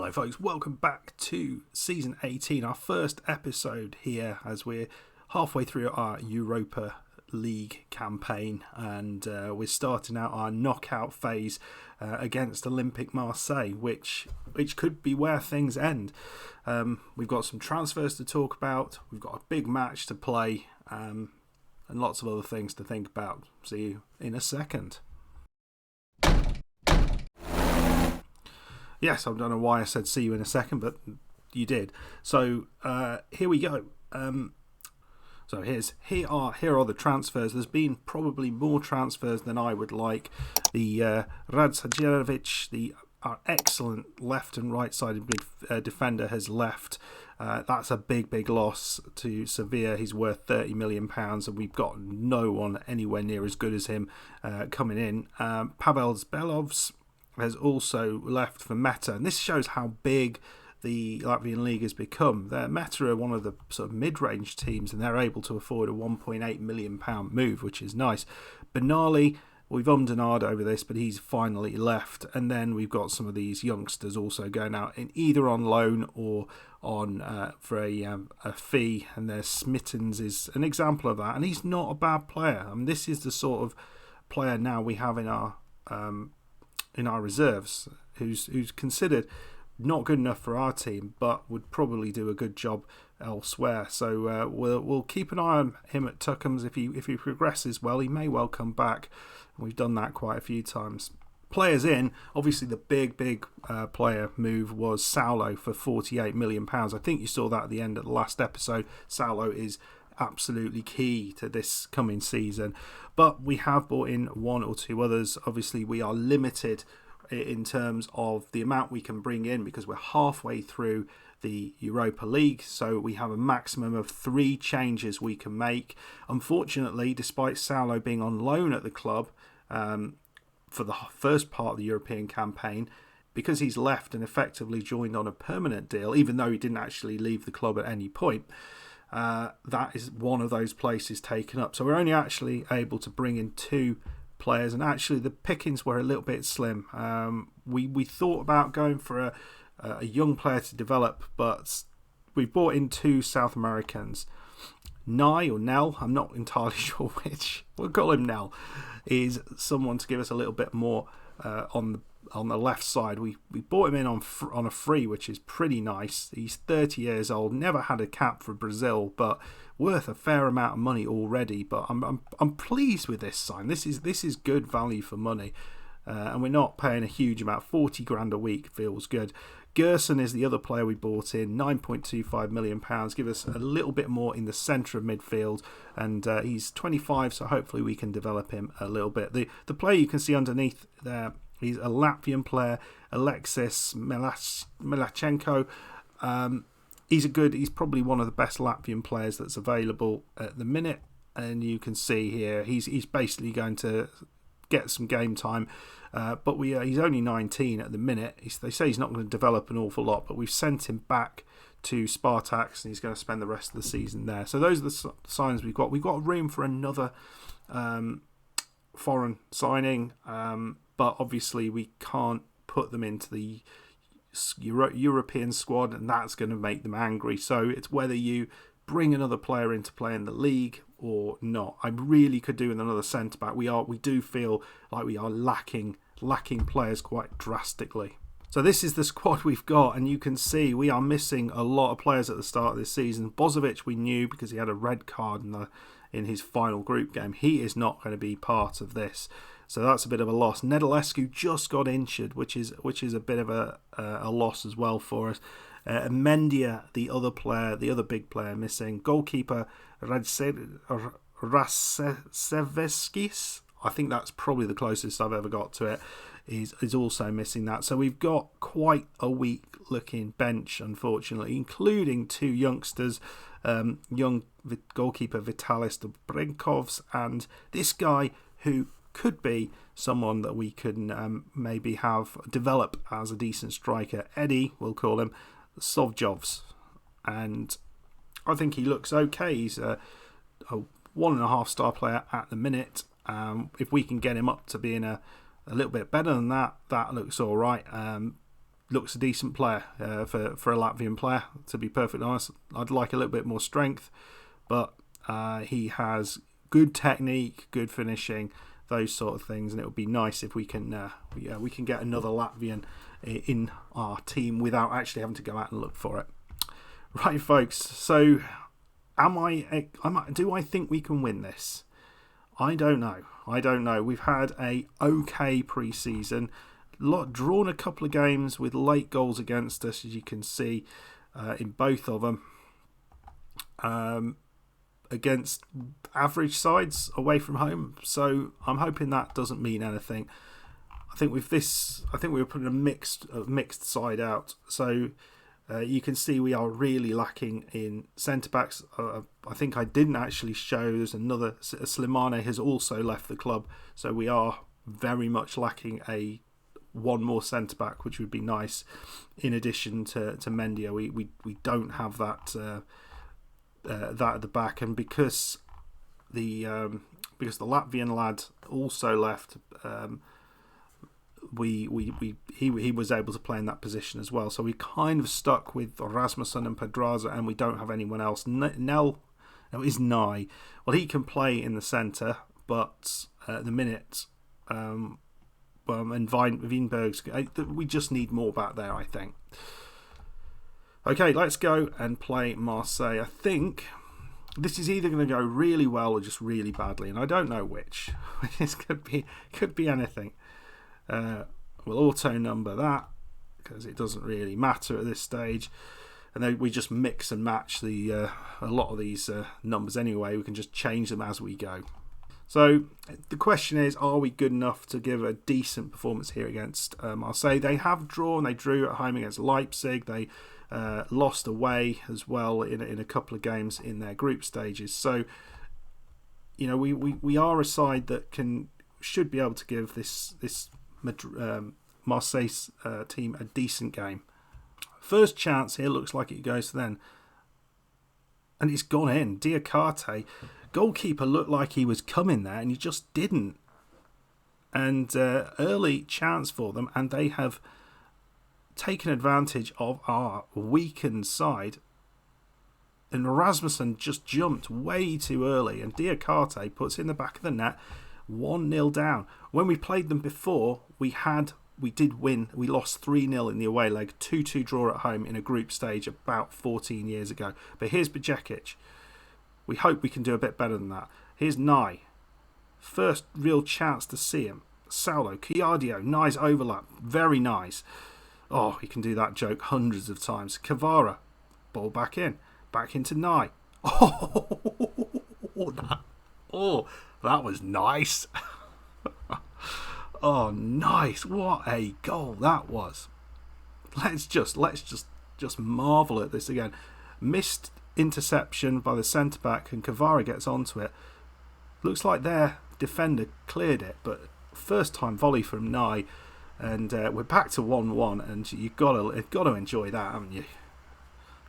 Hello folks, welcome back to Season 18, our first episode here as we're halfway through our Europa League campaign, and we're starting out our knockout phase against Olympic Marseille, which could be where things end. We've got some transfers to talk about, we've got a big match to play, and lots of other things to think about. See you in a second. Yes, I don't know why I said see you in a second, but you did. So here we go. So here are the transfers. There's been probably more transfers than I would like. The Radzajevic, our excellent left and right-sided defender, has left. That's a big loss to Sevilla. He's worth £30 million, and we've got no one anywhere near as good as him coming in. Pavel Zbelovs has also left for Meta, and this shows how big the Latvian league has become. Meta are one of the sort of mid-range teams, and they're able to afford a £1.8 million move, which is nice. Benali, we've ummed and ahed over this, but he's finally left. And then we've got some of these youngsters also going out in either on loan or on for a fee, and their Smittens is an example of that, and he's not a bad player. I mean, this is the sort of player now we have in our reserves, who's considered not good enough for our team, but would probably do a good job elsewhere. So we'll keep an eye on him at Tuckham's. If he progresses well, he may well come back. We've done that quite a few times. Players in, obviously the big player move was Saulo for £48 million. I think you saw that at the end of the last episode. Saulo is absolutely key to this coming season, but we have brought in one or two others. Obviously we are limited in terms of the amount we can bring in because we're halfway through the Europa League, so we have a maximum of 3 changes we can make. Unfortunately, despite Saulo being on loan at the club for the first part of the European campaign, because he's left and effectively joined on a permanent deal, even though he didn't actually leave the club at any point, that is one of those places taken up. So we're only actually able to bring in 2 players, and actually the pickings were a little bit slim. We thought about going for a young player to develop, but we brought in 2 South Americans. Nye or Nell, I'm not entirely sure which, we'll call him Nell, is someone to give us a little bit more on the left side. We bought him in on a free, which is pretty nice. He's 30 years old, never had a cap for Brazil, but worth a fair amount of money already. But I'm pleased with this sign. This is good value for money, and we're not paying a huge amount. 40 grand a week feels good. Gerson is the other player we bought in, £9.25 million. Give us a little bit more in the centre of midfield, and he's 25, so hopefully we can develop him a little bit. The player you can see underneath there, he's a Latvian player, Alexis Melachenko. He's probably one of the best Latvian players that's available at the minute, and you can see here he's basically going to get some game time, but he's only 19 at the minute. They say he's not going to develop an awful lot, but we've sent him back to Spartaks, and he's going to spend the rest of the season there. So those are the signs we've got. We've got room for another foreign signing, but obviously we can't put them into the European squad, and that's going to make them angry. So it's whether you bring another player in to play in the league or not. I really could do with another centre back. We do feel like we are lacking players quite drastically. So this is the squad we've got, and you can see we are missing a lot of players at the start of this season. Bozovic we knew because he had a red card in his final group game. He is not going to be part of this, so that's a bit of a loss. Nedolescu just got injured, which is a bit of a loss as well for us. Mendia, the other big player missing. Goalkeeper Rasevskis, I think that's probably the closest I've ever got to it, is also missing that. So we've got quite a weak looking bench, unfortunately, including 2 youngsters, young goalkeeper Vitalis Dobrinkovs, and this guy who could be someone that we can maybe have develop as a decent striker. Eddie, we'll call him, Sovjovs, and I think he looks okay. He's a 1.5 star player at the minute. If we can get him up to being a little bit better than that, that looks all right. looks a decent player for a Latvian player, to be perfectly honest. I'd like a little bit more strength, but he has good technique, good finishing, those sort of things, and it would be nice if we can get another Latvian in our team without actually having to go out and look for it. Right, folks, so do I think we can win this? I don't know. We've had a okay pre-season, drawn a couple of games with late goals against us, as you can see in both of them, against average sides away from home. So I'm hoping that doesn't mean anything. I think we were putting a mixed side out. So you can see we are really lacking in centre backs. I think I didn't actually show. There's another. Slimane has also left the club, so we are very much lacking one more centre back, which would be nice. In addition to Mendia, we don't have that at the back, and because the Latvian lad also left. He was able to play in that position as well. So we kind of stuck with Rasmussen and Pedraza, and we don't have anyone else. Nel is Nye. Well, he can play in the centre, but at the minute, and Wienberg's, we just need more back there, I think. Okay, let's go and play Marseille. I think this is either going to go really well or just really badly, and I don't know which. This could be anything. We'll auto number that because it doesn't really matter at this stage, and then we just mix and match a lot of these numbers anyway. We can just change them as we go. So the question is, are we good enough to give a decent performance here against Marseille? They have drawn. They drew at home against Leipzig. They lost away as well in a couple of games in their group stages. So we are a side that should be able to give this Marseille team a decent game. First chance here looks like it goes to them, and it's gone in. Diakate, goalkeeper, looked like he was coming there, and he just didn't. And early chance for them, and they have taken advantage of our weakened side. And Rasmussen just jumped way too early, and Diakate puts it in the back of the net. 1-0 down. When we played them before, we did win. We lost 3-0 in the away leg, 2-2 draw at home in a group stage about 14 years ago. But here's Bajekic. We hope we can do a bit better than that. Here's Nye. First real chance to see him. Saulo, Chiadio, nice overlap. Very nice. Oh, he can do that joke hundreds of times. Kvara, ball back into Nye. That was nice. Oh, nice. What a goal that was. Let's just marvel at this again. Missed interception by the centre back, and Kvara gets onto it. Looks like their defender cleared it, but first time volley from Nye, and we're back to 1-1, and you've got to enjoy that, haven't you?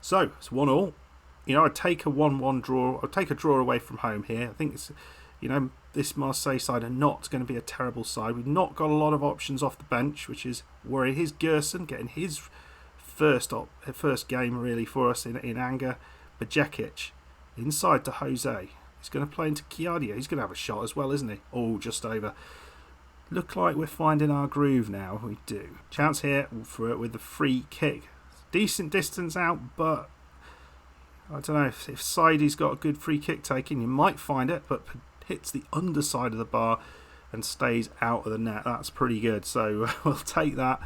So it's 1-1. I'd take a 1-1 draw. I'd take a draw away from home here. I think it's, this Marseille side are not going to be a terrible side. We've not got a lot of options off the bench, which is worrying. Here's Gerson getting his first game really for us in anger. Bajekic inside to Jose. He's going to play into Chiadio. He's going to have a shot as well, isn't he? Oh, just over. Look like we're finding our groove now. We do. Chance here for it with the free kick. Decent distance out, but I don't know if Saidi's got a good free kick taking. You might find it, but hits the underside of the bar and stays out of the net. That's pretty good. So we'll take that.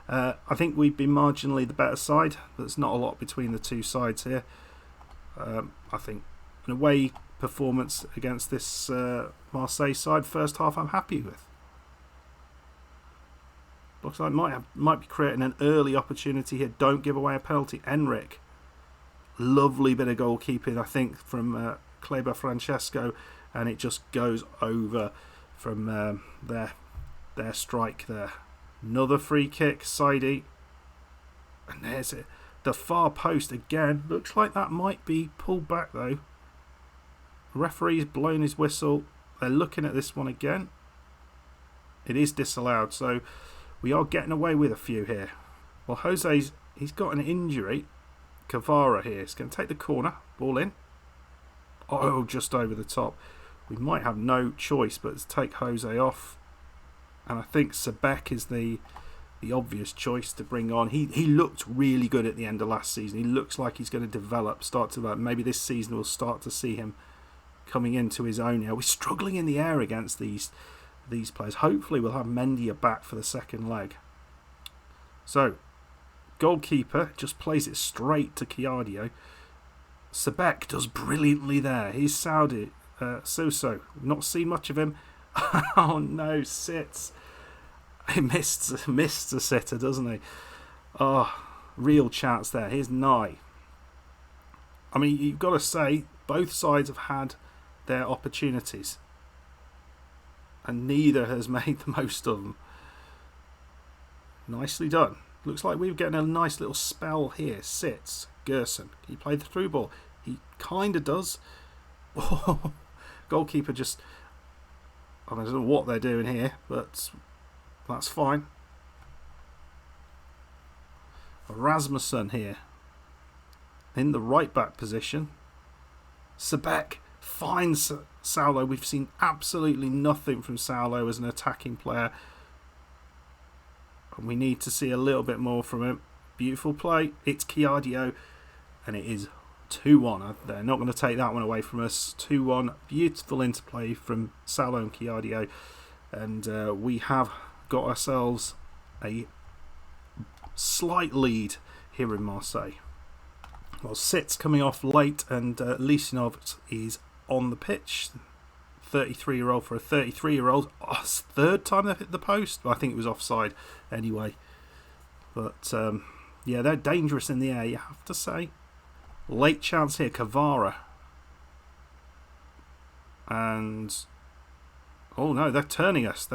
I think we've been marginally the better side. There's not a lot between the two sides here. I think an away performance against this Marseille side, first half, I'm happy with. Looks like might be creating an early opportunity here. Don't give away a penalty. Enric. Lovely bit of goalkeeping, I think, from Kleber Francesco, and it just goes over from their strike there. Another free kick, Saidi. And there's it. The far post again. Looks like that might be pulled back though. Referee's blown his whistle. They're looking at this one again. It is disallowed, so we are getting away with a few here. Well, he's got an injury. Kvara here is going to take the corner. Ball in. Oh, just over the top. We might have no choice but to take Jose off. And I think Sebek is the obvious choice to bring on. He looked really good at the end of last season. He looks like he's going to start to develop. Maybe this season we'll start to see him coming into his own here. We're struggling in the air against these players. Hopefully we'll have Mendia back for the second leg. So, goalkeeper just plays it straight to Chiadio. Sebek does brilliantly there. He's Saudi. So. Not seen much of him. Oh no, sits. He missed a sitter, doesn't he? Oh, real chance there. Here's Nye. I mean, you've got to say, both sides have had their opportunities. And neither has made the most of them. Nicely done. Looks like we're getting a nice little spell here. Sits. Gerson. Can you play the through ball? He kind of does. Oh, goalkeeper just... I don't know what they're doing here, but that's fine. Rasmussen here. In the right back position. Sebek finds Saulo. We've seen absolutely nothing from Saulo as an attacking player. And we need to see a little bit more from him. Beautiful play. It's Chiadio. And it is 2-1. They're not going to take that one away from us. 2-1. Beautiful interplay from Saulo and Chiadio. And we have got ourselves a slight lead here in Marseille. Well, Sit's coming off late and Lisinov is on the pitch. 33-year-old for a 33-year-old. Oh, it's the third time they've hit the post. I think it was offside anyway. But yeah, they're dangerous in the air, you have to say. Late chance here, Kvara. And oh no, they're turning us.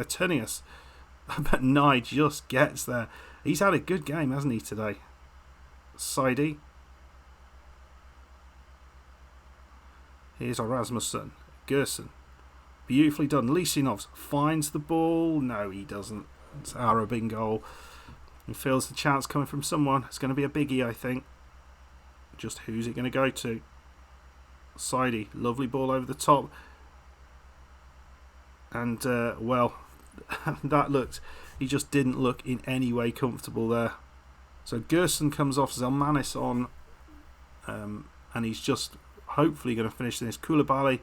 But Nye just gets there. He's had a good game, hasn't he, today? Saidi. Here's Rasmussen. Gerson. Beautifully done. Lisinov finds the ball. No, he doesn't. It's Arabin goal. He feels the chance coming from someone. It's going to be a biggie, I think. Just who's it going to go to? Saidi. Lovely ball over the top. And, well, that looked... He just didn't look in any way comfortable there. So Gerson comes off, Zelmanis on. And he's just hopefully going to finish this. Koulibaly.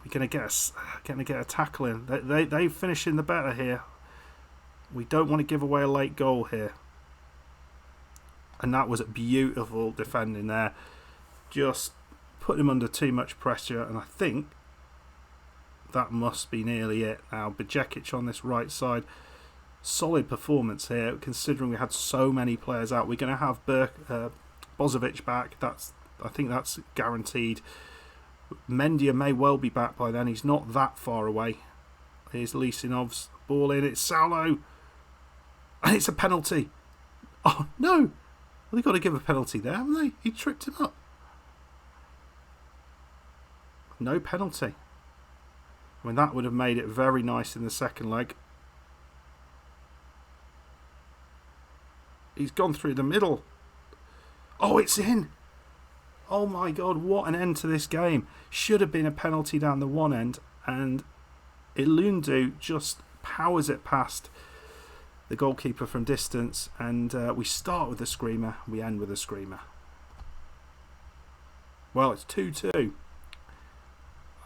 We're going to get a tackle in. They finish in the better here. We don't want to give away a late goal here. And that was a beautiful defending there. Just put him under too much pressure. And I think that must be nearly it now. Bajekic on this right side. Solid performance here, considering we had so many players out. We're going to have Bozovic back. I think that's guaranteed. Mendia may well be back by then. He's not that far away. Here's Lisinov's ball in. It's Saulo. And it's a penalty. Oh, no. Well, they've got to give a penalty there, haven't they? He tripped him up. No penalty. I mean, that would have made it very nice in the second leg. He's gone through the middle. Oh, it's in. Oh my God, what an end to this game. Should have been a penalty down the one end. And Ilundu just powers it past the goalkeeper from distance. And we start with a screamer. We end with a screamer. Well, it's 2-2.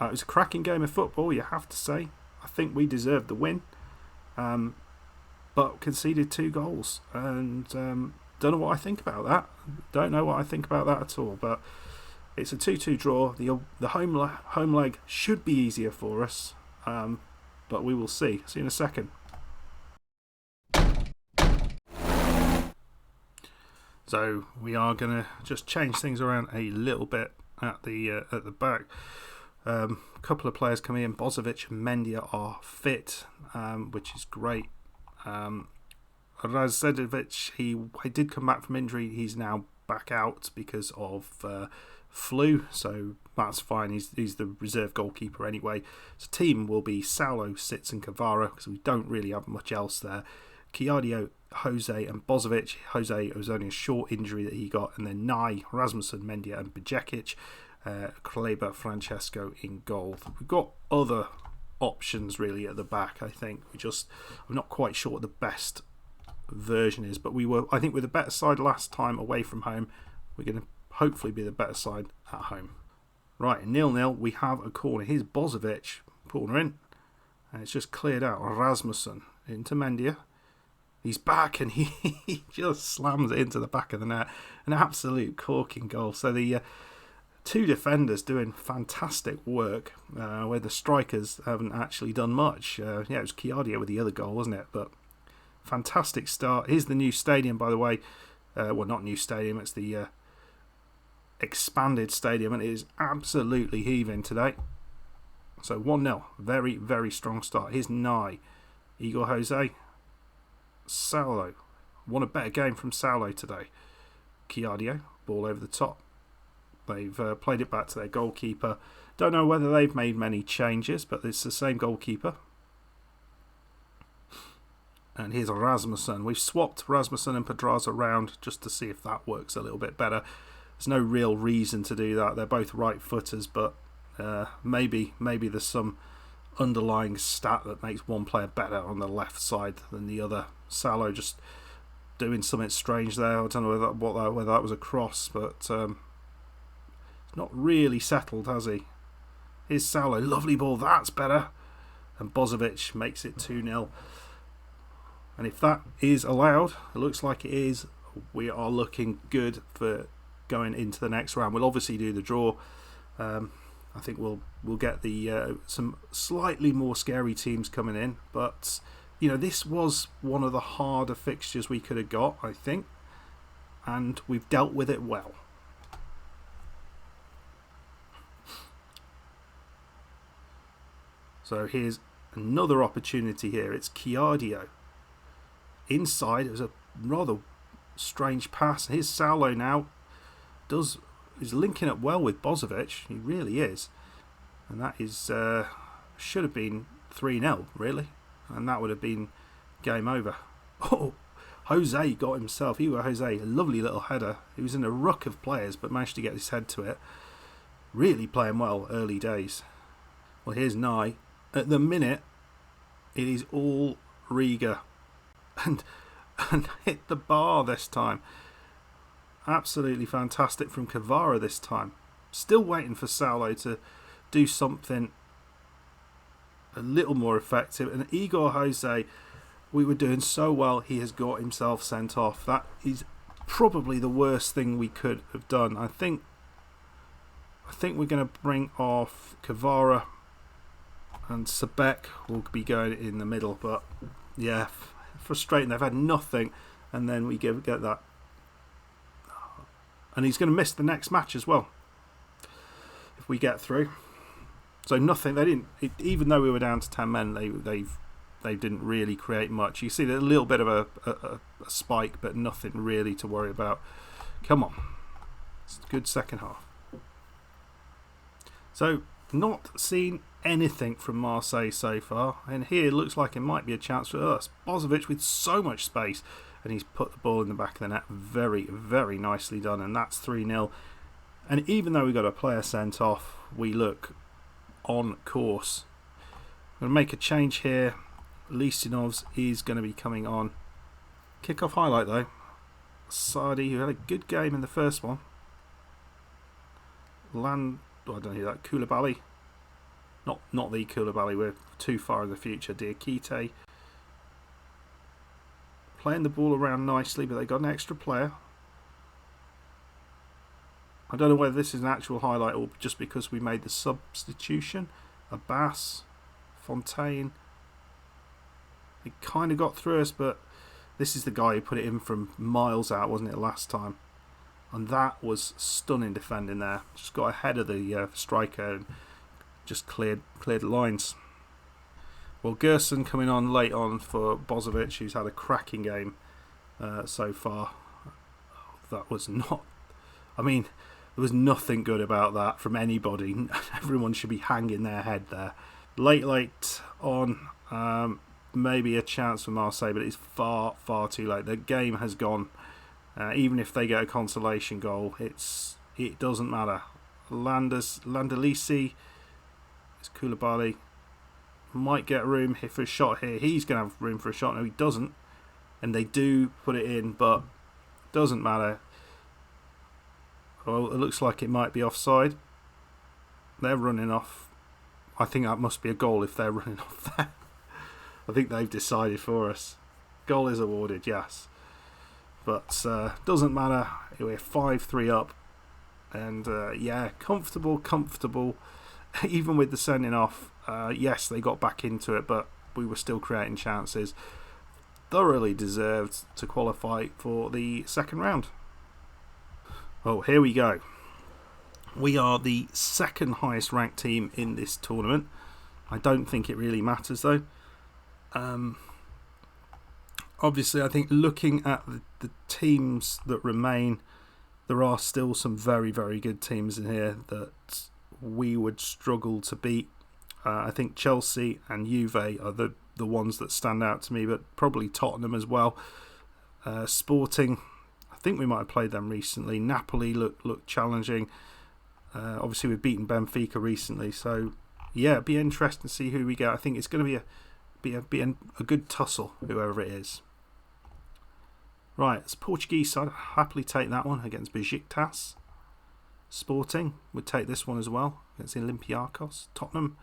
It was a cracking game of football, you have to say. I think we deserved the win. But conceded 2 goals. And don't know what I think about that. Don't know what I think about that at all. But it's a 2-2 draw. The home leg should be easier for us. But we will see. See you in a second. So we are going to just change things around a little bit at the back. A couple of players coming in. Bozovic and Mendia are fit, which is great. Razedovic, he did come back from injury. He's now back out because of flu, so that's fine. He's the reserve goalkeeper anyway. So team will be Saulo, Sitz and Kvara because we don't really have much else there. Kiardio, Jose and Bozovic. Jose, it was only a short injury that he got, and then Nye, Rasmussen, Mendia and Bajekic, Kleber, Francesco in goal. We've got other options really at the back. I think I'm not quite sure what the best version is, but I think we're the better side last time away from home. We're going to hopefully be the better side at home. Right, 0-0, we have a corner. Here's Bozovic, corner in, and it's just cleared out. Rasmussen into Mendia. He's back, and he just slams it into the back of the net. An absolute corking goal. So the two defenders doing fantastic work, where the strikers haven't actually done much. It was Kiardio with the other goal, wasn't it? But fantastic start. Here's the new stadium, by the way. Well, not new stadium, it's the expanded stadium, and it is absolutely heaving today. So 1-0, very, very strong start. Here's Nye, Igor Jose, Saulo. Won a better game from Saulo today. Kiardio, ball over the top. They've played it back to their goalkeeper. Don't know whether they've made many changes, but it's the same goalkeeper. And here's Rasmussen. We've swapped Rasmussen and Pedraza around just to see if that works a little bit better. There's no real reason to do that. They're both right footers, but maybe there's some underlying stat that makes one player better on the left side than the other. Saulo just doing something strange there. I don't know whether that was a cross, but not really settled, has he? Here's Saulo. Lovely ball. That's better. And Bozovic makes it 2-0. And if that is allowed, it looks like it is, we are looking good for going into the next round. We'll obviously do the draw. I think we'll get the some slightly more scary teams coming in, but this was one of the harder fixtures we could have got, I think, and we've dealt with it well. So here's another opportunity here. It's Kiardio. Inside, it was a rather strange pass. Here's Saulo now. Is linking up well with Bozovic. He really is. And that is should have been 3-0, really. And that would have been game over. Oh, Jose got himself. Igor Jose, a lovely little header. He was in a ruck of players, but managed to get his head to it. Really playing well early days. Well, here's Nye. At the minute, it is all Riga. And hit the bar this time. Absolutely fantastic from Kvara this time. Still waiting for Saulo to do something a little more effective. And Igor Jose, we were doing so well, he has got himself sent off. That is probably the worst thing we could have done. I think we're going to bring off Kvara, and Sebek will be going in the middle. But yeah, frustrating. They've had nothing, and then we get that. And he's going to miss the next match as well if we get through. So nothing. They didn't. Even though we were down to 10 men, they didn't really create much. You see a little bit of a spike, but nothing really to worry about. Come on, it's a good second half. So not seen anything from Marseille so far, and here looks like it might be a chance for us. Bozovic with so much space, and he's put the ball in the back of the net. Very, very nicely done, and that's 3-0. And even though we got a player sent off, we look on course. I'm going to make a change here. Lysinovs is going to be coming on. Kick-off highlight though. Sardi, who had a good game in the first one. I don't know that. Koulibaly. Not the Koulibaly, we're too far in the future. Diakite. Playing the ball around nicely, but they got an extra player. I don't know whether this is an actual highlight or just because we made the substitution. Abbas, Fontaine. It kind of got through us, but this is the guy who put it in from miles out, wasn't it, last time? And that was stunning defending there. Just got ahead of the striker and just cleared lines. Well, Gerson coming on late on for Bozovic, who's had a cracking game so far. That was not... I mean, there was nothing good about that from anybody. Everyone should be hanging their head there. Late on, maybe a chance for Marseille, but it's far, far too late. The game has gone. Even if they get a consolation goal, it doesn't matter. Landalisi, it's Koulibaly, might get room for a shot here. He's going to have room for a shot. No, he doesn't. And they do put it in, but doesn't matter. Well, it looks like it might be offside. They're running off. I think that must be a goal if they're running off there. I think they've decided for us. Goal is awarded, yes. But doesn't matter. We're 5-3 up. And yeah, comfortable. Even with the sending off, yes, they got back into it, but we were still creating chances. Thoroughly deserved to qualify for the second round. Oh, here we go. We are the second highest ranked team in this tournament. I don't think it really matters though. Obviously, I think looking at the teams that remain, there are still some very, very good teams in here that we would struggle to beat. I think Chelsea and Juve are the ones that stand out to me, but probably Tottenham as well. Sporting, I think we might have played them recently. Napoli look challenging. Obviously, we've beaten Benfica recently, so yeah, it'd be interesting to see who we get. I think it's going to be a good tussle, whoever it is. Right, it's Portuguese side. I'd happily take that one against Besiktas. Sporting would take this one as well against Olympiacos. Tottenham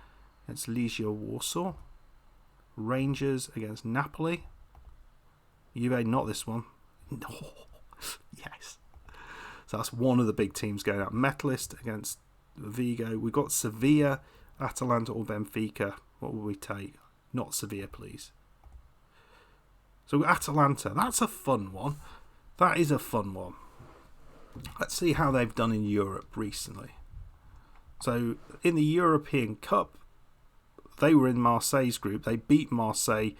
against Legia Warsaw. Rangers against Napoli. Juve, not this one. No, yes. So that's one of the big teams going out. Metalist against Vigo. We've got Sevilla, Atalanta or Benfica. What will we take? Not Sevilla, please. So Atalanta, that's a fun one. That is a fun one. Let's see how they've done in Europe recently. So in the European Cup, they were in Marseille's group. They beat Marseille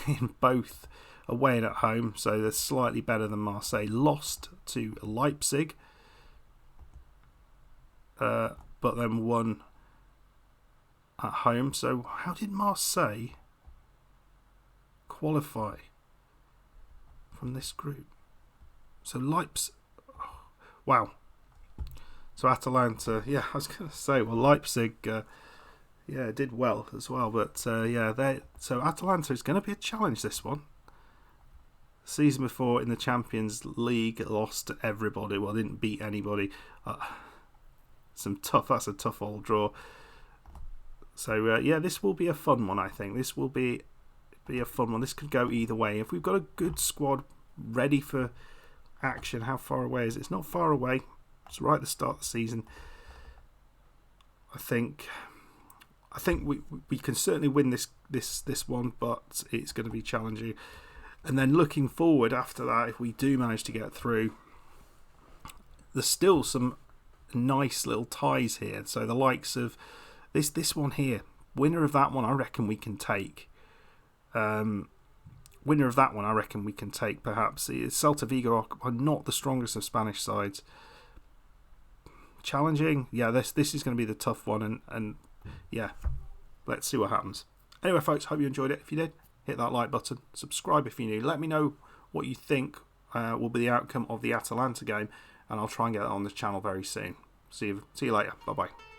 in both away and at home, so they're slightly better than Marseille. Lost to Leipzig, but then won at home. So how did Marseille qualify from this group? So Leipzig, wow. So Atalanta, yeah, I was going to say, well, Leipzig, yeah, did well as well, but so Atalanta is going to be a challenge, this one. Season before in the Champions League, lost to everybody. Well, didn't beat anybody. That's a tough old draw. So yeah, this will be a fun one. I think this will be a fun one. This could go either way. If we've got a good squad ready for action, how far away is it? It's not far away. It's right at the start of the season. I think we can certainly win this one, but it's going to be challenging. And then looking forward after that, if we do manage to get through, there's still some nice little ties here. So the likes of this one here, winner of that one, I reckon we can take. Winner of that one, I reckon we can take. Perhaps Celta Vigo are not the strongest of Spanish sides. Challenging, yeah. This is going to be the tough one, and yeah, let's see what happens. Anyway, folks, hope you enjoyed it. If you did, hit that like button, subscribe if you're new. Let me know what you think will be the outcome of the Atalanta game, and I'll try and get that on this channel very soon. See you later. Bye bye.